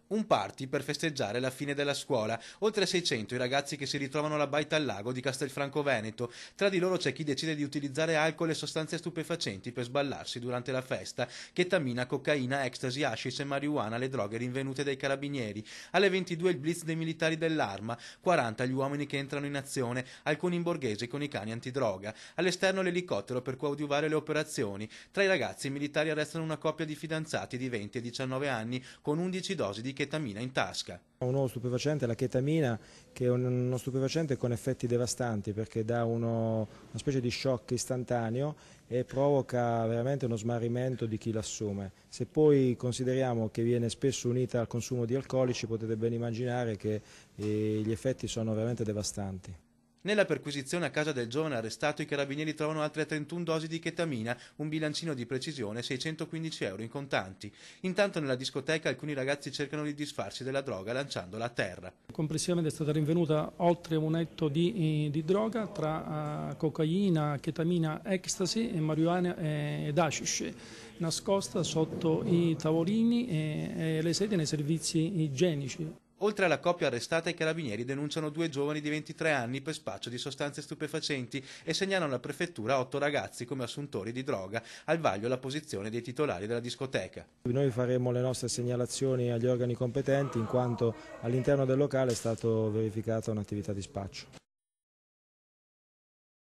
Un party per festeggiare la fine della scuola. Oltre 600 i ragazzi che si ritrovano alla baita al lago di Castelfranco Veneto. Tra di loro c'è chi decide di utilizzare alcol e sostanze stupefacenti per sballarsi durante la festa. Chetamina, cocaina, ecstasy, hashish e marijuana, le droghe rinvenute dai carabinieri. Alle 22 il blitz dei militari dell'Arma. 40 gli uomini che entrano in azione, alcuni in borghese con i cani antidroga. All'esterno l'elicottero per coadiuvare le operazioni. Tra i ragazzi i militari arrestano una coppia di fidanzati di 20 e 19 anni con 11 dosi di chetamina in tasca. Un nuovo stupefacente, la chetamina, che è uno stupefacente con effetti devastanti perché dà una specie di shock istantaneo e provoca veramente uno smarrimento di chi l'assume. Se poi consideriamo che viene spesso unita al consumo di alcolici, potete ben immaginare che gli effetti sono veramente devastanti. Nella perquisizione a casa del giovane arrestato i carabinieri trovano altre 31 dosi di chetamina, un bilancino di precisione e 615 euro in contanti. Intanto nella discoteca alcuni ragazzi cercano di disfarsi della droga lanciandola a terra. Complessivamente è stata rinvenuta oltre un etto di droga tra cocaina, chetamina, ecstasy, marijuana ed hashish, nascosta sotto i tavolini e le sedie nei servizi igienici. Oltre alla coppia arrestata, i carabinieri denunciano 2 giovani di 23 anni per spaccio di sostanze stupefacenti e segnalano alla prefettura 8 ragazzi come assuntori di droga, al vaglio la posizione dei titolari della discoteca. Noi faremo le nostre segnalazioni agli organi competenti in quanto all'interno del locale è stata verificata un'attività di spaccio.